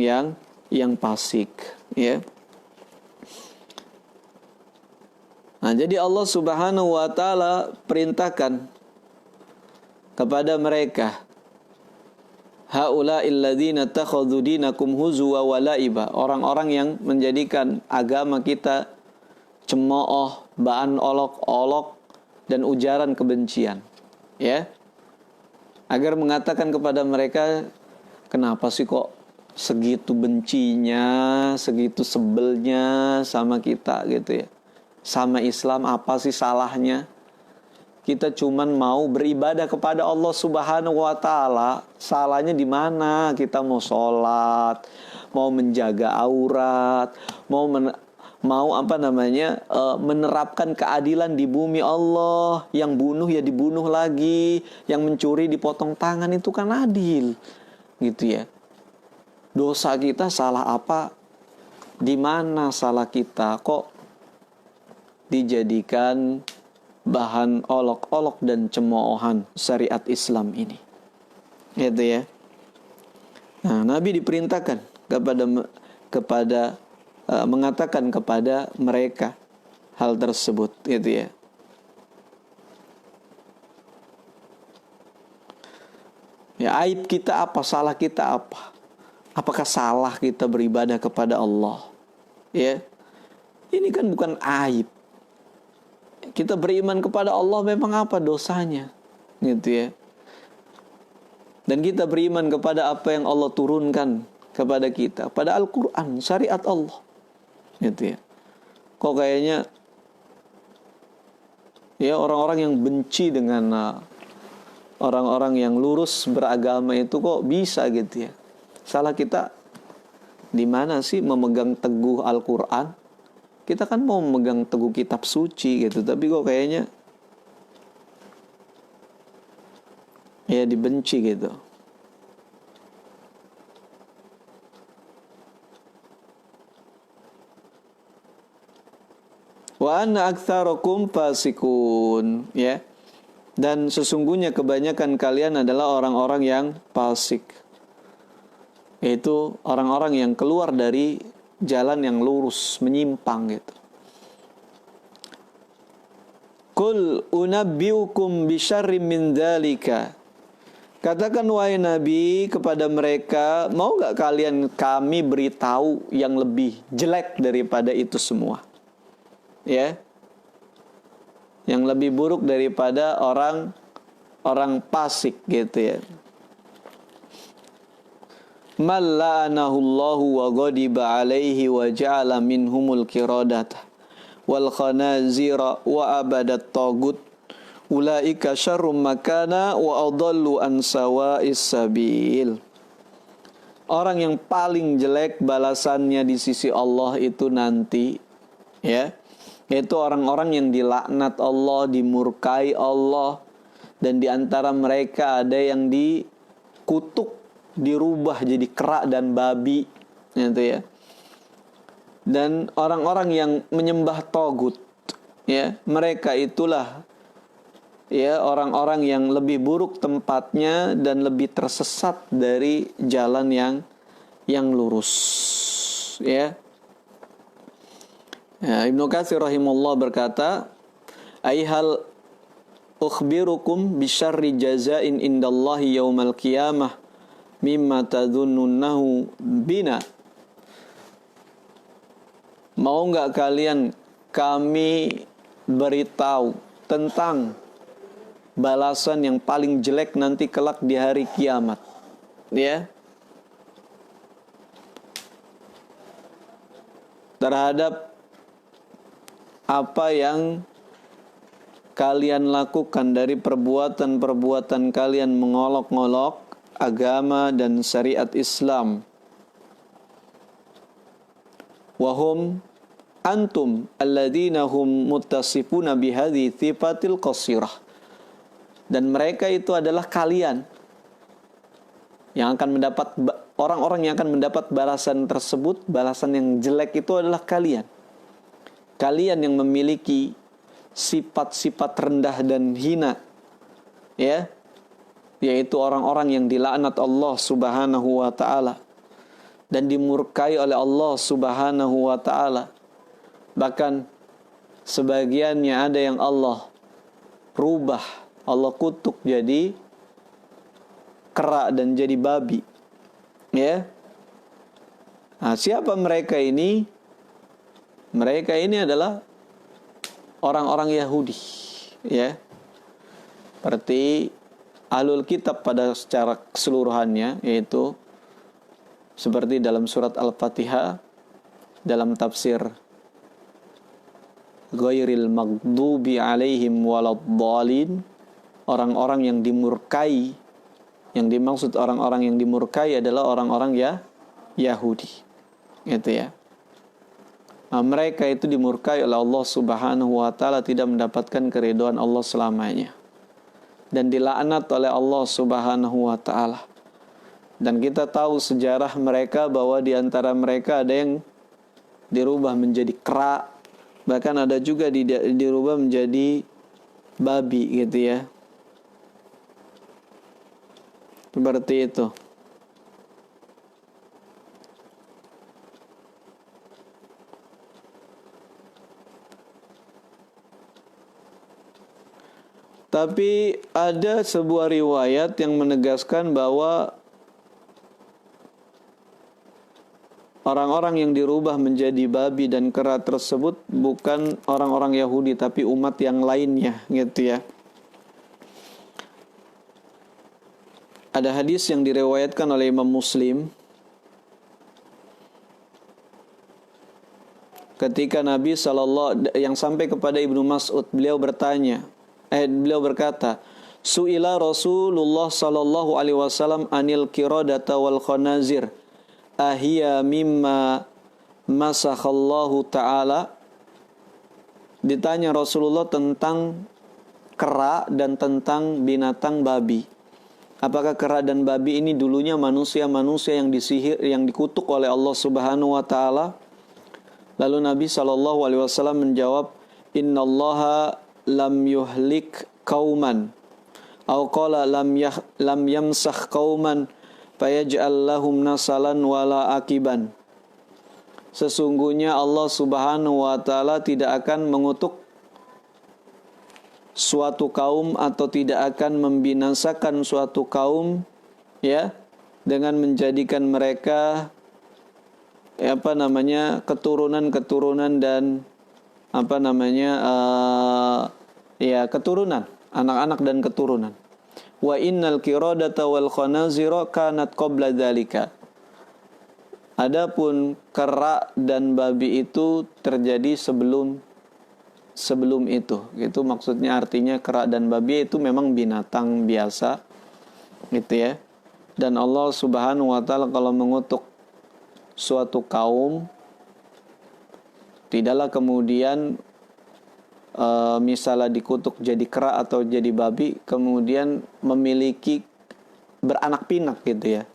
yang fasik ya. Nah, jadi Allah Subhanahu wa taala perintahkan kepada mereka, haula'il ladzina takhadhu dinakum huzwa wa la'iba, orang-orang yang menjadikan agama kita cemooh, bahan olok-olok, dan ujaran kebencian ya, agar mengatakan kepada mereka, kenapa sih kok segitu bencinya, segitu sebelnya sama kita gitu ya, sama Islam, apa sih salahnya? Kita cuman mau beribadah kepada Allah Subhanahu wa taala. Salahnya di mana? Kita mau sholat, mau menjaga aurat, menerapkan keadilan di bumi Allah. Yang bunuh ya dibunuh lagi, yang mencuri dipotong tangan, itu kan adil. Gitu ya. Dosa kita salah apa? Di mana salah kita? Kok dijadikan bahan olok-olok dan cemoohan syariat Islam ini? Gitu ya. Nah, Nabi diperintahkan kepada mengatakan kepada mereka hal tersebut, gitu ya. Ya, aib kita apa? Salah kita apa? Apakah salah kita beribadah kepada Allah? Ya. Ini kan bukan aib. Kita beriman kepada Allah, memang apa dosanya? Gitu ya. Dan kita beriman kepada apa yang Allah turunkan kepada kita, pada Al-Quran, syariat Allah. Gitu ya. Kok kayaknya ya orang-orang yang benci dengan orang-orang yang lurus beragama itu kok bisa gitu ya. Salah kita di mana sih memegang teguh Al-Quran? Kita kan mau memegang teguh kitab suci gitu, tapi kok kayaknya ya dibenci gitu. Wa anna aktsarakum fasikun ya. Dan sesungguhnya kebanyakan kalian adalah orang-orang yang fasik. Yaitu orang-orang yang keluar dari jalan yang lurus, menyimpang gitu. Qul unabbiukum bisyarrim min dzalika. Katakan wahai Nabi kepada mereka, mau gak kalian kami beritahu yang lebih jelek daripada itu semua? Ya. Yang lebih buruk daripada orang fasik gitu ya. Man la'anahullahu wa ghadiba alaihi wa ja'ala minhumul qiradata wal khanazira wa abadat tagut ulaika syarrum makana wa adallu an sawa'is sabil. Orang yang paling jelek balasannya di sisi Allah itu nanti, ya, yaitu orang-orang yang dilaknat Allah, dimurkai Allah, dan di antara mereka ada yang dikutuk, dirubah jadi kera dan babi, gitu ya. Dan orang-orang yang menyembah tagut, ya, mereka itulah ya orang-orang yang lebih buruk tempatnya dan lebih tersesat dari jalan yang lurus, ya. Ibnu Katsir rahimahullah berkata, aihal ukhbirukum bisyarri jazain indallahi yaumal qiyamah mimma tadhunnunahu bina. Mau enggak kalian kami beritahu tentang balasan yang paling jelek nanti kelak di hari kiamat, ya, terhadap apa yang kalian lakukan dari perbuatan-perbuatan kalian mengolok-ngolok agama dan syariat Islam. Wahum antum alladzina hum muttasifuna bihadhi thifatil qasirah. Dan mereka itu adalah kalian yang akan mendapat, orang-orang yang akan mendapat balasan tersebut, balasan yang jelek itu adalah kalian. Kalian yang memiliki sifat-sifat rendah dan hina, ya, yaitu orang-orang yang dilaknat Allah Subhanahu wa taala dan dimurkai oleh Allah Subhanahu wa taala. Bahkan sebagiannya ada yang Allah rubah, Allah kutuk jadi kera dan jadi babi, ya. Nah, siapa mereka ini? Mereka ini adalah orang-orang Yahudi, ya. Seperti Ahlul Kitab pada secara keseluruhannya, yaitu seperti dalam surat Al-Fatihah dalam tafsir ghairil maghdubi alaihim waladdallin, orang-orang yang dimurkai. Yang dimaksud orang-orang yang dimurkai adalah orang-orang Yahudi, gitu ya. Nah, mereka itu dimurkai oleh Allah Subhanahu wa taala, tidak mendapatkan keridhaan Allah selamanya, dan dilaknat oleh Allah Subhanahu wa taala. Dan kita tahu sejarah mereka bahwa di antara mereka ada yang dirubah menjadi kera, bahkan ada juga dirubah menjadi babi, gitu ya. Seperti itu. Tapi ada sebuah riwayat yang menegaskan bahwa orang-orang yang dirubah menjadi babi dan kera tersebut bukan orang-orang Yahudi, tapi umat yang lainnya, gitu ya. Ada hadis yang diriwayatkan oleh Imam Muslim ketika Nabi yang sampai kepada Ibnu Mas'ud, beliau berkata, Su'ila Rasulullah sallallahu alaihi wasallam anil qiradata wal khanazir ahia mimma masakhallahu ta'ala. Ditanya Rasulullah tentang kera dan tentang binatang babi. Apakah kera dan babi ini dulunya manusia-manusia yang disihir, yang dikutuk oleh Allah Subhanahu wa taala? Lalu Nabi SAW menjawab, Innallaha lam yuhlik qauman aw qala lam yamsakh qauman fayaj'al lahum nasalan wala akiban. sesungguhnya Allah Subhanahu wa taala tidak akan mengutuk suatu kaum atau tidak akan membinasakan suatu kaum ya dengan menjadikan mereka keturunan dan keturunan, anak-anak dan keturunan. Wa innal qiradata wal khanazira kanat qabla dzalika. Adapun kera dan babi itu terjadi sebelum itu. Itu maksudnya, artinya kera dan babi itu memang binatang biasa gitu ya. Dan Allah Subhanahu wa taala kalau mengutuk suatu kaum, tidaklah kemudian misalnya dikutuk jadi kera atau jadi babi kemudian memiliki beranak pinak gitu ya.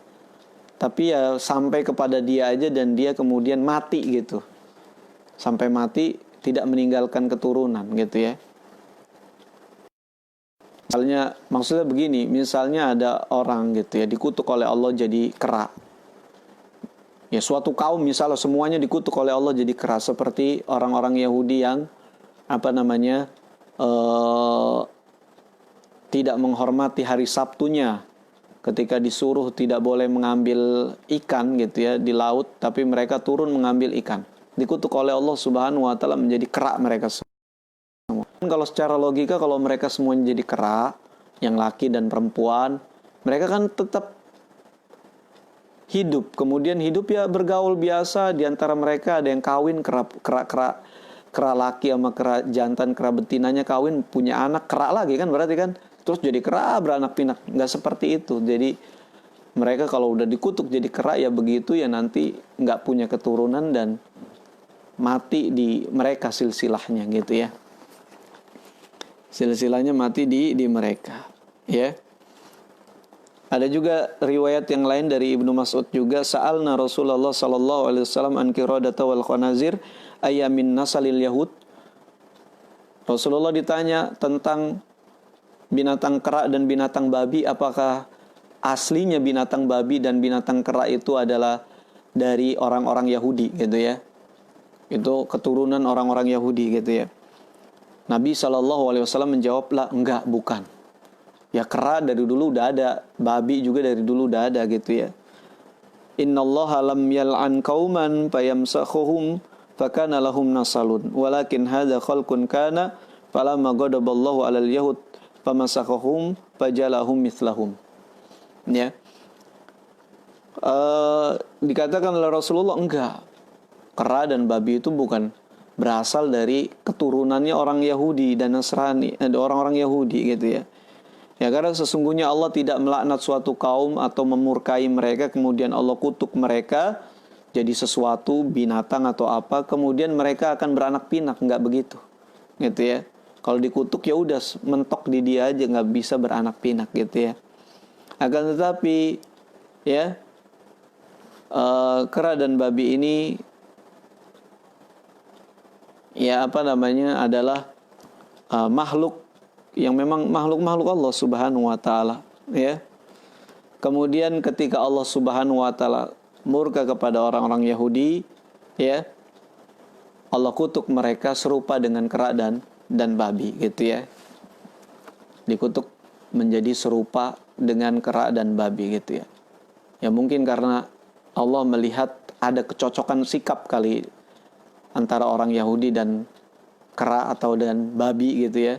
Tapi ya sampai kepada dia aja dan dia kemudian mati gitu. Sampai mati tidak meninggalkan keturunan gitu ya. Maksudnya begini, misalnya ada orang gitu ya dikutuk oleh Allah jadi kera. Ya suatu kaum misalnya semuanya dikutuk oleh Allah jadi kera, seperti orang-orang Yahudi yang tidak menghormati hari Sabtunya. Ketika disuruh tidak boleh mengambil ikan gitu ya di laut, tapi mereka turun mengambil ikan. Dikutuk oleh Allah Subhanahu wa taala menjadi kera mereka semua. Kalau secara logika kalau mereka semuanya jadi kera, yang laki dan perempuan, mereka kan tetap hidup. Kemudian hidup ya bergaul biasa, di antara mereka ada yang kawin kera laki sama kera jantan, kera betinanya kawin punya anak kera lagi kan, berarti kan terus jadi kera beranak pinak. Nggak seperti itu. Jadi mereka kalau udah dikutuk jadi kera ya begitu ya, nanti nggak punya keturunan dan mati di mereka silsilahnya gitu ya. Silsilahnya mati di mereka ya. Ada juga riwayat yang lain dari Ibnu Mas'ud juga, sa'alna Rasulullah sallallahu alaihi wasallam an qiradata wal khanazir ayamin nasalil yahud. Rasulullah ditanya tentang binatang kera dan binatang babi, apakah aslinya binatang babi dan binatang kera itu adalah dari orang-orang Yahudi gitu ya. Itu keturunan orang-orang Yahudi gitu ya. Nabi SAW menjawab, lah enggak, bukan. Ya kera dari dulu udah ada, babi juga dari dulu udah ada gitu ya. Innallaha lam yal'an qauman fayamsakhuhum fakana lahum nasalun walakin hadza khalqun kana falamma ghadaballahu 'alal yahud famasakhuhum fajalahum mithlahum. Ya. Dikatakan oleh Rasulullah, enggak, kera dan babi itu bukan berasal dari keturunannya orang Yahudi dan Nasrani, orang-orang Yahudi gitu ya. Ya karena sesungguhnya Allah tidak melaknat suatu kaum atau memurkai mereka kemudian Allah kutuk mereka jadi sesuatu binatang atau apa kemudian mereka akan beranak pinak, enggak begitu gitu ya. Kalau dikutuk ya udah mentok di dia aja, nggak bisa beranak pinak gitu ya. Akan tetapi ya kera dan babi ini ya adalah makhluk yang memang makhluk Allah Subhanahu wa taala ya. Kemudian ketika Allah Subhanahu wa taala murka kepada orang-orang Yahudi ya, Allah kutuk mereka serupa dengan kera dan babi gitu ya. Dikutuk menjadi serupa dengan kera dan babi gitu ya. Ya mungkin karena Allah melihat ada kecocokan sikap kali antara orang Yahudi dan kera atau dan babi gitu ya.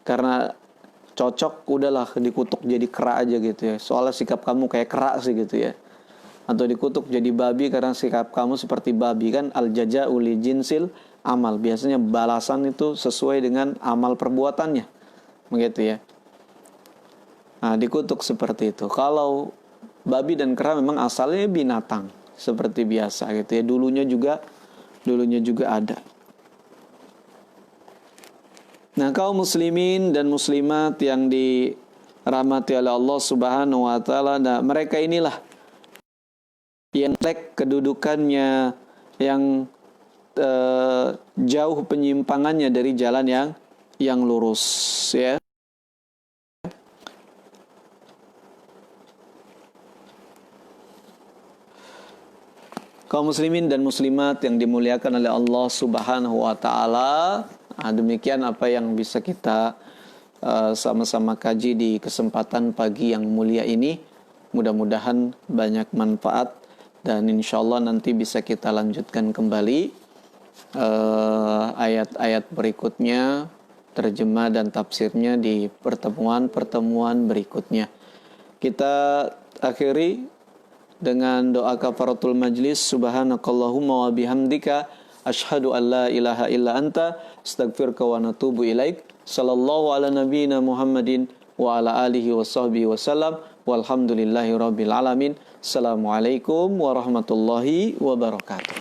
Karena cocok, udahlah dikutuk jadi kera aja gitu ya. Soalnya sikap kamu kayak kera sih gitu ya. Atau dikutuk jadi babi karena sikap kamu seperti babi, kan al-jaza'u li jinsil amal. Biasanya balasan itu sesuai dengan amal perbuatannya. Begitu ya. Nah, dikutuk seperti itu. Kalau babi dan kera memang asalnya binatang seperti biasa gitu ya. Dulunya juga ada. Nah, kaum muslimin dan muslimat yang dirahmati oleh Allah Subhanahu wa taala, nah mereka inilah yang kedudukannya yang jauh penyimpangannya dari jalan yang lurus ya. Kaum muslimin dan muslimat yang dimuliakan oleh Allah Subhanahu wa taala, demikian apa yang bisa kita sama-sama kaji di kesempatan pagi yang mulia ini. Mudah-mudahan banyak manfaat dan insyaallah nanti bisa kita lanjutkan kembali ayat-ayat berikutnya, terjemah dan tafsirnya di pertemuan-pertemuan berikutnya. Kita akhiri dengan doa kafaratul majlis. Subhanakallahumma wa bihamdika asyhadu an la ilaha illa anta astaghfiruka wa natubu ilaik. Sallallahu ala nabiyyina Muhammadin wa ala alihi wa sahbihi wasallam. Walhamdulillahi rabbil alamin. Assalamualaikum warahmatullahi wabarakatuh.